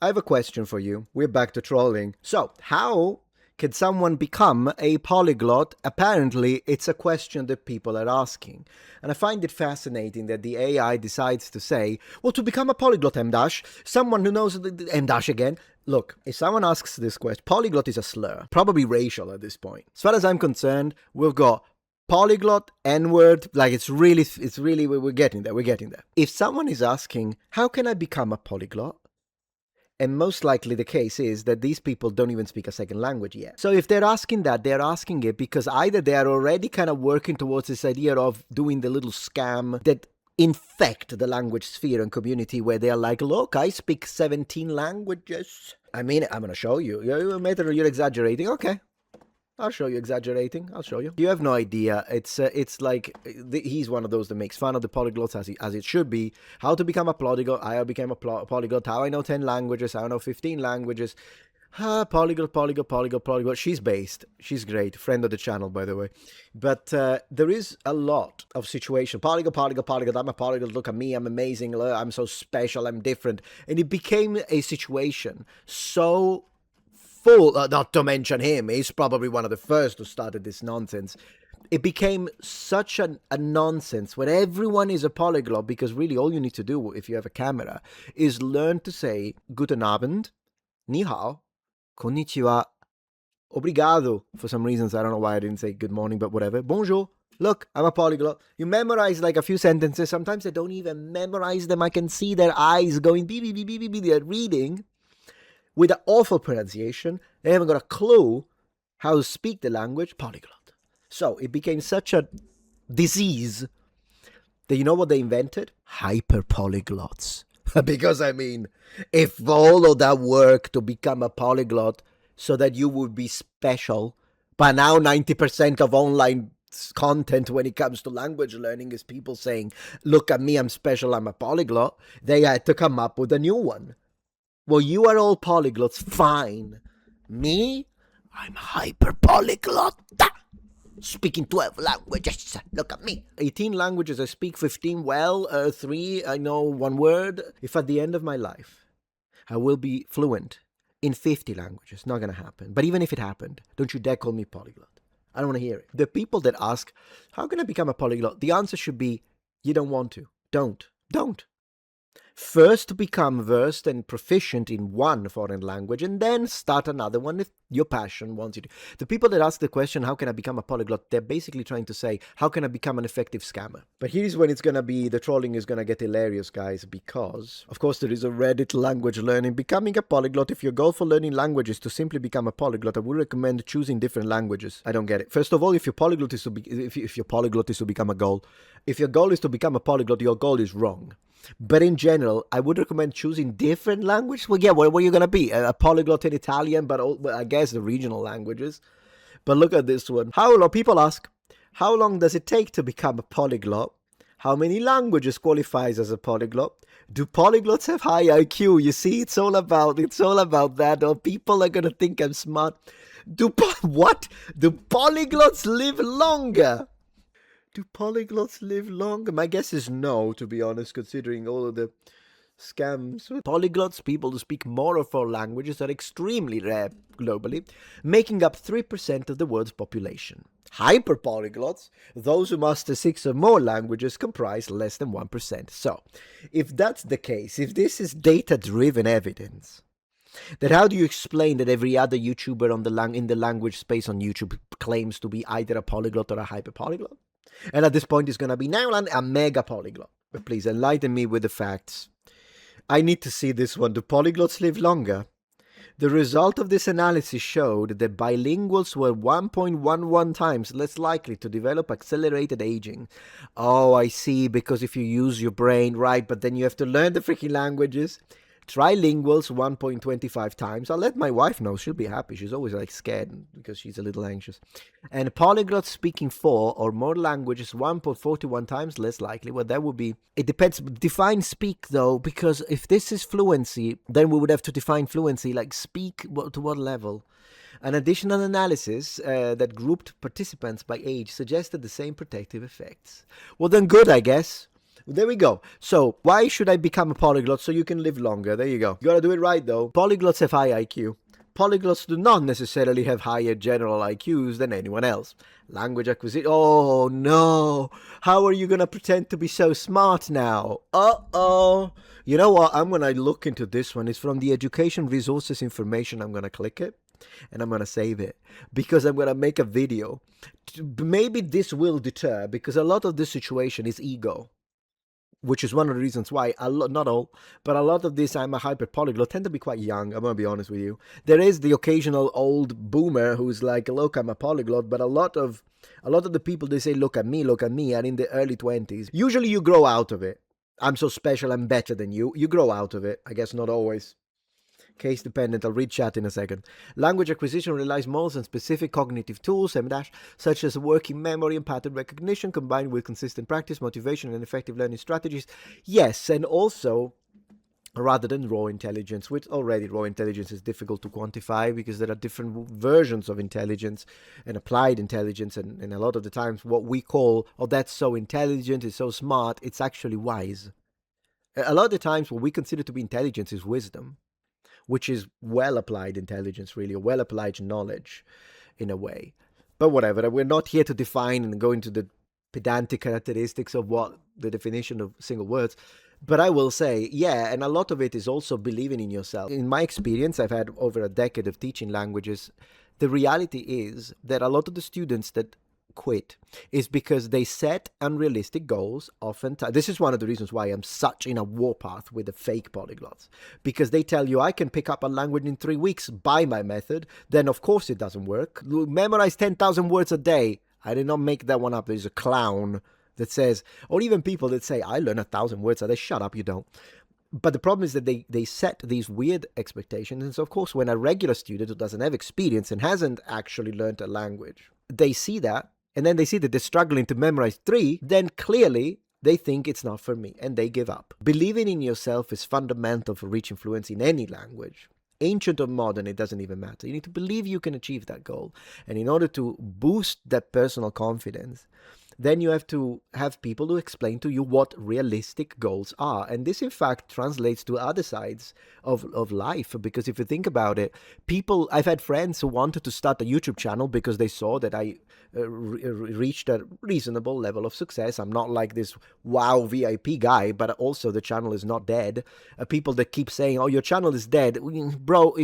I have a question for you. We're back to trolling. So, how can someone become a polyglot? Apparently, it's a question that people are asking. And I find it fascinating that the AI decides to say, well, to become a polyglot, M dash, someone who knows M dash again. Look, if someone asks this question, polyglot is a slur, probably racial at this point. As far as I'm concerned, we've got polyglot, N-word, like it's really, we're getting there. If someone is asking, how can I become a polyglot? And most likely the case is that these people don't even speak a second language yet. So if they're asking that, they're asking it because either they are already kind of working towards this idea of doing the little scam that infect the language sphere and community where they're like, look, I speak 17 languages. I mean, I'm going to show you. You're exaggerating. Okay. I'll show you exaggerating. I'll show you. You have no idea. It's like he's one of those that makes fun of the polyglots as it should be. How to become a polyglot? I became a polyglot. How I know 10 languages? How I know 15 languages? Polyglot. She's based. She's great. Friend of the channel, by the way. But there is a lot of situation. Polyglot. I'm a polyglot. Look at me. I'm amazing. I'm so special. I'm different. And it became a situation so full, not to mention him, he's probably one of the first who started this nonsense. It became such a nonsense when everyone is a polyglot because really all you need to do if you have a camera is learn to say Guten Abend, Ni hao, Konnichiwa, Obrigado. For some reasons, I don't know why I didn't say good morning, but whatever. Bonjour. Look, I'm a polyglot. You memorize like a few sentences. Sometimes I don't even memorize them. I can see their eyes going beep, beep, beep, beep, beep. They're reading with an awful pronunciation. They haven't got a clue how to speak the language, polyglot. So it became such a disease that you know what they invented? Hyper-polyglots. Because, I mean, if all of that work to become a polyglot so that you would be special, but now 90% of online content when it comes to language learning is people saying, look at me, I'm special, I'm a polyglot, they had to come up with a new one. Well, you are all polyglots, fine. Me? I'm hyper-polyglot. Speaking 12 languages. Look at me. 18 languages, I speak 15 well, 3, I know 1 word. If at the end of my life, I will be fluent in 50 languages, not going to happen. But even if it happened, don't you dare call me polyglot. I don't want to hear it. The people that ask, how can I become a polyglot? The answer should be, you don't want to. Don't. First become versed and proficient in one foreign language and then start another one if your passion wants you to. The people that ask the question, how can I become a polyglot? They're basically trying to say, how can I become an effective scammer? But here's when it's going to be, the trolling is going to get hilarious, guys, because, of course, there is a Reddit language learning. Becoming a polyglot, if your goal for learning language is to simply become a polyglot, I would recommend choosing different languages. I don't get it. First of all, if your polyglot is to become a goal, if your goal is to become a polyglot, your goal is wrong. But in general, I would recommend choosing different languages. Well, yeah, what are you going to be? A polyglot in Italian, but I guess the regional languages. But look at this one. People ask, how long does it take to become a polyglot? How many languages qualifies as a polyglot? Do polyglots have high IQ? You see, it's all about that. Or people are going to think I'm smart. What? Do polyglots live longer? Do polyglots live longer? My guess is no, to be honest, considering all of the scams. Polyglots, people who speak more or 4 languages, are extremely rare globally, making up 3% of the world's population. Hyperpolyglots, those who master 6 or more languages, comprise less than 1%. So, if that's the case, if this is data-driven evidence, then how do you explain that every other YouTuber in the language space on YouTube claims to be either a polyglot or a hyperpolyglot? And at this point, it's going to be now a mega polyglot. But please enlighten me with the facts. I need to see this one. Do polyglots live longer? The result of this analysis showed that bilinguals were 1.11 times less likely to develop accelerated aging. Oh, I see, because if you use your brain, right, but then you have to learn the freaking languages. Trilinguals 1.25 times. I'll let my wife know. She'll be happy. She's always like scared because she's a little anxious. And polyglots speaking 4 or more languages 1.41 times less likely. Well, that would be, it depends. Define speak though, because if this is fluency, then we would have to define fluency, like speak to what level. An additional analysis that grouped participants by age suggested the same protective effects. Well, then good, I guess. There we go. So, why should I become a polyglot? So you can live longer. There you go. You gotta do it right, though. Polyglots have high IQ. Polyglots do not necessarily have higher general IQs than anyone else. Language acquisition. Oh, no. How are you gonna pretend to be so smart now? Uh-oh. You know what? I'm gonna look into this one. It's from the Education Resources Information. I'm gonna click it and I'm gonna save it because I'm gonna make a video. Maybe this will deter, because a lot of this situation is ego, which is one of the reasons why not all, but a lot of this I'm a hyper polyglot tend to be quite young. I'm gonna be honest with you. There is the occasional old boomer who's like, "Look, I'm a polyglot," but a lot of the people, they say, look at me," are in the early 20s. Usually, you grow out of it. I'm so special. I'm better than you. You grow out of it. I guess not always. Case dependent. I'll read chat in a second. Language acquisition relies more on specific cognitive tools, such as working memory and pattern recognition, combined with consistent practice, motivation, and effective learning strategies. Yes, and also rather than raw intelligence, which already raw intelligence is difficult to quantify because there are different versions of intelligence and applied intelligence, and a lot of the times what we call, oh, that's so intelligent, it's so smart, it's actually wise. A lot of the times what we consider to be intelligence is wisdom, which is well applied intelligence, really, or well applied knowledge in a way. But whatever, we're not here to define and go into the pedantic characteristics of what the definition of single words. But I will say, yeah, and a lot of it is also believing in yourself. In my experience, I've had over a decade of teaching languages. The reality is that a lot of the students that quit is because they set unrealistic goals. Oftentimes, this is one of the reasons why I'm such in a warpath with the fake polyglots, because they tell you I can pick up a language in 3 weeks by my method. Then of course it doesn't work. Memorize 10,000 words a day. I did not make that one up. There's a clown that says, or even people that say I learn 1,000 words a day. Shut up, you don't. But the problem is that they set these weird expectations. And so, of course, when a regular student who doesn't have experience and hasn't actually learned a language, they see that, and then they see that they're struggling to memorize 3, then clearly they think it's not for me, and they give up. Believing in yourself is fundamental for reaching fluency in any language. Ancient or modern, it doesn't even matter. You need to believe you can achieve that goal. And in order to boost that personal confidence, then you have to have people who explain to you what realistic goals are. And this, in fact, translates to other sides of life. Because if you think about it, I've had friends who wanted to start a YouTube channel because they saw that I reached a reasonable level of success. I'm not like this wow VIP guy, but also the channel is not dead. People that keep saying, oh, your channel is dead. Bro,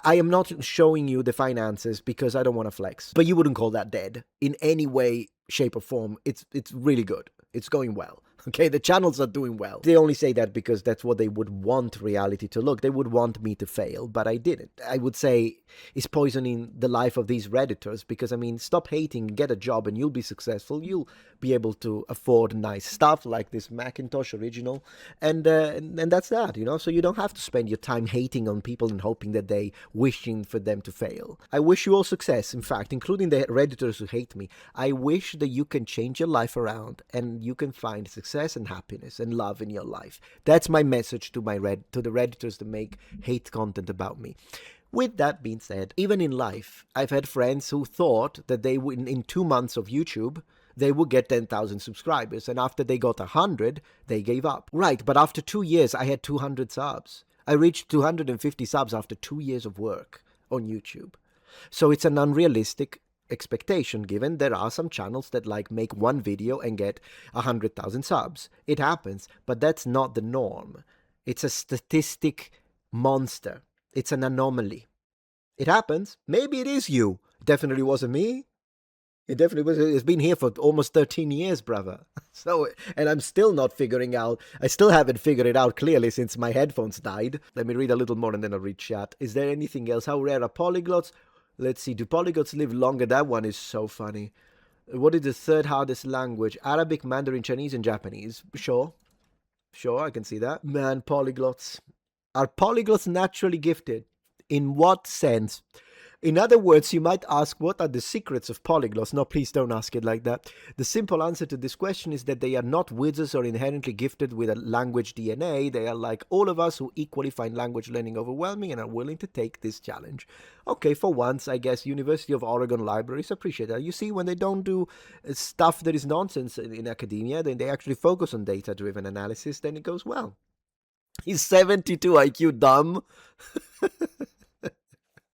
I am not showing you the finances because I don't want to flex. But you wouldn't call that dead in any way, shape, or form. It's really good. It's going well. Okay, the channels are doing well. They only say that because that's what they would want reality to look. They would want me to fail, but I didn't. I would say it's poisoning the life of these Redditors because, I mean, stop hating, get a job, and you'll be successful. You'll be able to afford nice stuff like this Macintosh original, and that's that, you know? So you don't have to spend your time hating on people and hoping that they wishing for them to fail. I wish you all success, in fact, including the Redditors who hate me. I wish that you can change your life around and you can find success and happiness and love in your life. That's my message to the Redditors that make hate content about me. With that being said, even in life, I've had friends who thought that they would, in 2 months of YouTube, they would get 10,000 subscribers. And after they got 100, they gave up. Right, but after 2 years, I had 200 subs. I reached 250 subs after 2 years of work on YouTube. So it's an unrealistic expectation, given there are some channels that like make one video and get 100,000 subs. It happens, but that's not the norm. It's a statistic monster. It's an anomaly. It happens. Maybe it is you. Definitely wasn't me. It definitely was. It's been here for almost 13 years, brother. So, and I'm still not figuring out. I still haven't figured it out clearly since my headphones died. Let me read a little more and then I'll read chat. Is there anything else? How rare are polyglots? Let's see. Do polyglots live longer? That one is so funny. What is the third hardest language? Arabic, Mandarin, Chinese, and Japanese. Sure. Sure, I can see that. Man, polyglots. Are polyglots naturally gifted? In what sense? In other words, you might ask, what are the secrets of polyglots? No, please don't ask it like that. The simple answer to this question is that they are not wizards or inherently gifted with a language DNA. They are like all of us who equally find language learning overwhelming and are willing to take this challenge. Okay, for once, I guess University of Oregon libraries appreciate that. You see, when they don't do stuff that is nonsense in academia, then they actually focus on data-driven analysis, then it goes well. He's 72 IQ, dumb.